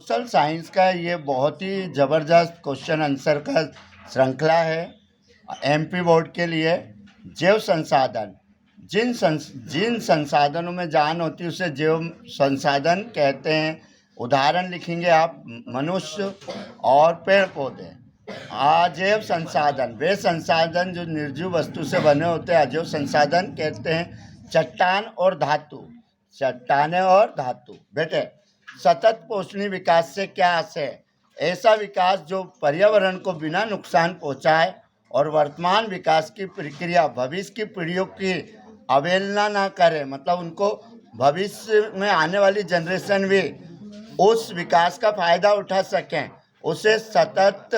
Social science का ये बहुत ही ज़बरदस्त क्वेश्चन आंसर का श्रृंखला है एमपी बोर्ड के लिए। जैव संसाधन, जिन संसाधनों में जान होती है उसे जैव संसाधन कहते हैं। उदाहरण लिखेंगे आप, मनुष्य और पेड़ पौधे। अजैव संसाधन, वे संसाधन जो निर्जीव वस्तु से बने होते हैं, अजैव संसाधन कहते हैं। चट्टान और धातु, चट्टानें और धातु। बेटे, सतत पोषणीय विकास से क्या आशय? ऐसा विकास जो पर्यावरण को बिना नुकसान पहुंचाए और वर्तमान विकास की प्रक्रिया भविष्य की पीढ़ियों की अवहेलना ना करे, मतलब उनको भविष्य में आने वाली जनरेशन भी उस विकास का फायदा उठा सकें, उसे सतत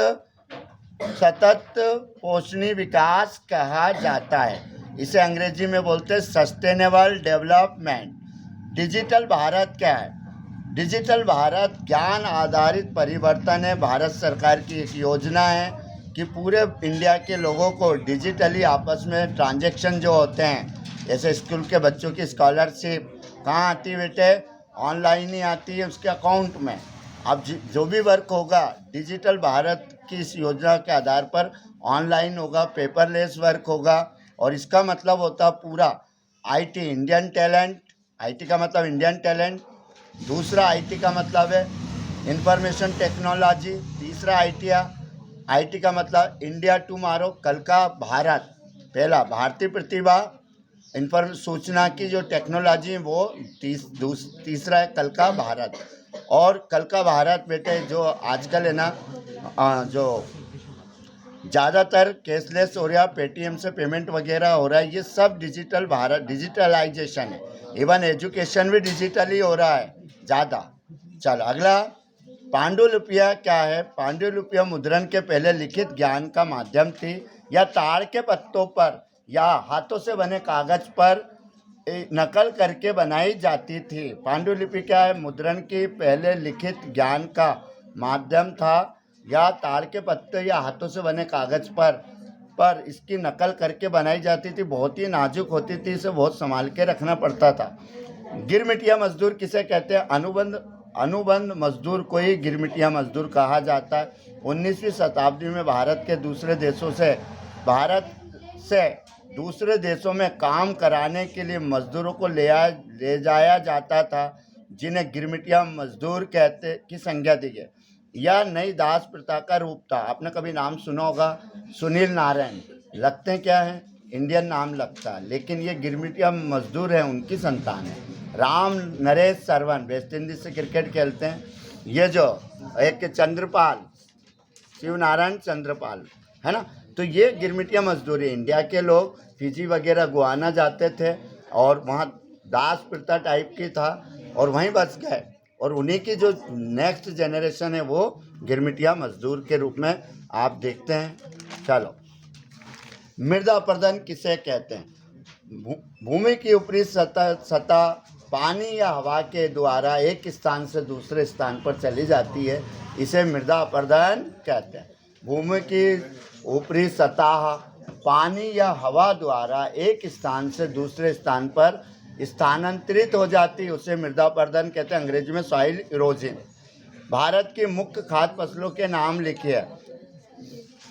पोषणीय विकास कहा जाता है। इसे अंग्रेजी में बोलते हैं सस्टेनेबल डेवलपमेंट। डिजिटल भारत क्या है? डिजिटल भारत ज्ञान आधारित परिवर्तन है। भारत सरकार की एक योजना है कि पूरे इंडिया के लोगों को डिजिटली आपस में ट्रांजैक्शन जो होते हैं, जैसे स्कूल के बच्चों की स्कॉलरशिप कहाँ आती है बेटे? ऑनलाइन ही आती है उसके अकाउंट में। अब जो भी वर्क होगा डिजिटल भारत की इस योजना के आधार पर ऑनलाइन होगा, पेपरलेस वर्क होगा। और इसका मतलब होता है पूरा आईटी, इंडियन टैलेंट। आईटी का मतलब इंडियन टैलेंट। दूसरा आईटी का मतलब है इंफॉर्मेशन टेक्नोलॉजी। तीसरा आईटी का मतलब इंडिया टुमारो, कल का भारत। पहला भारतीय प्रतिभा, सूचना की जो टेक्नोलॉजी है वो तीसरा है कल का भारत। और कल का भारत बेटे जो आजकल है ना, जो ज़्यादातर कैशलेस हो रहा है, पेटीएम से पेमेंट वगैरह हो रहा है, ये सब डिजिटल भारत, डिजिटलाइजेशन है। इवन एजुकेशन भी डिजिटली हो रहा है ज़्यादा। चल अगला, पांडुलिपियाँ क्या है? पांडुलिपियाँ मुद्रण के पहले लिखित ज्ञान का माध्यम थी, या ताड़ के पत्तों पर या हाथों से बने कागज पर नकल करके बनाई जाती थी। पांडुलिपि क्या है? मुद्रण के पहले लिखित ज्ञान का माध्यम था, या ताड़ के पत्ते या हाथों से बने कागज पर इसकी नकल करके बनाई जाती थी। बहुत ही नाजुक होती थी, इसे बहुत संभाल के रखना पड़ता था। गिरमिटिया मजदूर किसे कहते हैं? अनुबंध मजदूर को ही गिरमिटिया मजदूर कहा जाता है। 19वीं शताब्दी में भारत से दूसरे देशों में काम कराने के लिए मजदूरों को ले जाया जाता था, जिन्हें गिरमिटिया मजदूर की संज्ञा दी गई। यह नई दास प्रथा का रूप था। आपने कभी नाम सुना होगा, सुनील नारायण। लगते हैं क्या है? इंडियन नाम लगता है, लेकिन ये गिरमिटिया मजदूर हैं, उनकी संतान है। राम नरेश सरवन वेस्ट इंडीज से क्रिकेट खेलते हैं। ये जो एक चंद्रपाल, शिव नारायण चंद्रपाल है ना, तो ये गिरमिटिया मजदूर है। इंडिया के लोग फिजी वगैरह गुआना जाते थे और वहाँ दास प्रथा टाइप की था और वहीं बस गए, और उन्हीं की जो नेक्स्ट जनरेशन है वो गिरमिटिया मजदूर के रूप में आप देखते हैं। चलो, मृदा अपरदन किसे कहते हैं? भूमि की ऊपरी सतह पानी या हवा के द्वारा एक स्थान से दूसरे स्थान पर चली जाती है, इसे मृदा अपरदन कहते हैं। भूमि की ऊपरी सतह पानी या हवा द्वारा एक स्थान से दूसरे स्थान पर स्थानांतरित हो जाती है, उसे मृदा अपरदन कहते हैं। अंग्रेजी में सॉइल इरोजन। भारत की मुख्य खाद्य फसलों के नाम लिखिए।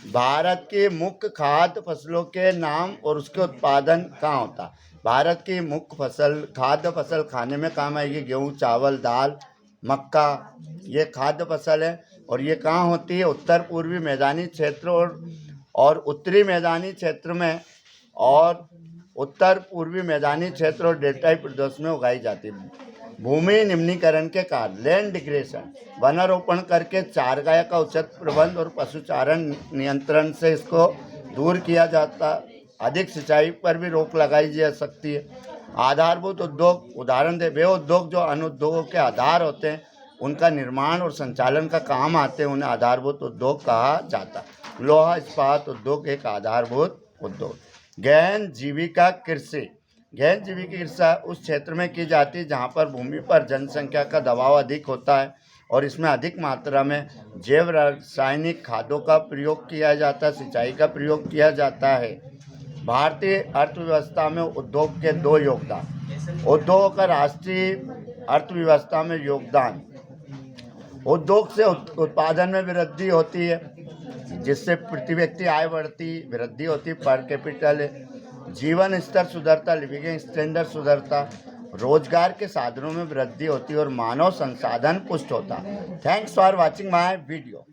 भारत की मुख्य खाद्य फसलों के नाम और उसके उत्पादन कहाँ होता है? भारत की मुख्य खाद्य फसल खाने में काम आएगी। गेहूँ, चावल, दाल, मक्का, ये खाद्य फसल है। और ये कहाँ होती है? उत्तर पूर्वी मैदानी क्षेत्र और उत्तरी मैदानी क्षेत्र में, और उत्तर पूर्वी मैदानी क्षेत्र और डेल्टाई प्रदेश में उगाई जाती है। भूमि निम्नीकरण के कारण, लैंड डिग्रेडेशन, वनारोपण करके चारागाह का उचित प्रबंध और पशुचारण नियंत्रण से इसको दूर किया जाता। अधिक सिंचाई पर भी रोक लगाई जा सकती है। आधारभूत उद्योग, उदाहरण दे, वे उद्योग जो अनुद्योगों के आधार होते हैं, उनका निर्माण और संचालन का काम आते हैं, उन्हें आधारभूत उद्योग कहा जाता है। लोहा इस्पात उद्योग एक आधारभूत उद्योग। गहन जीविका कृषि, गहन जीविका कृषि उस क्षेत्र में की जाती है जहाँ पर भूमि पर जनसंख्या का दबाव अधिक होता है और इसमें अधिक मात्रा में जैव रासायनिक खादों का प्रयोग किया जाता है, सिंचाई का प्रयोग किया जाता है। भारतीय अर्थव्यवस्था में उद्योग के दो योगदान। उद्योग का राष्ट्रीय अर्थव्यवस्था में योगदान। उद्योग से उत्पादन में वृद्धि होती है, जिससे प्रति व्यक्ति आय बढ़ती, वृद्धि होती, पर कैपिटल जीवन स्तर सुधरता, लिविंग स्टैंडर्ड सुधरता, रोजगार के साधनों में वृद्धि होती और मानव संसाधन पुष्ट होता। Thanks for watching my video.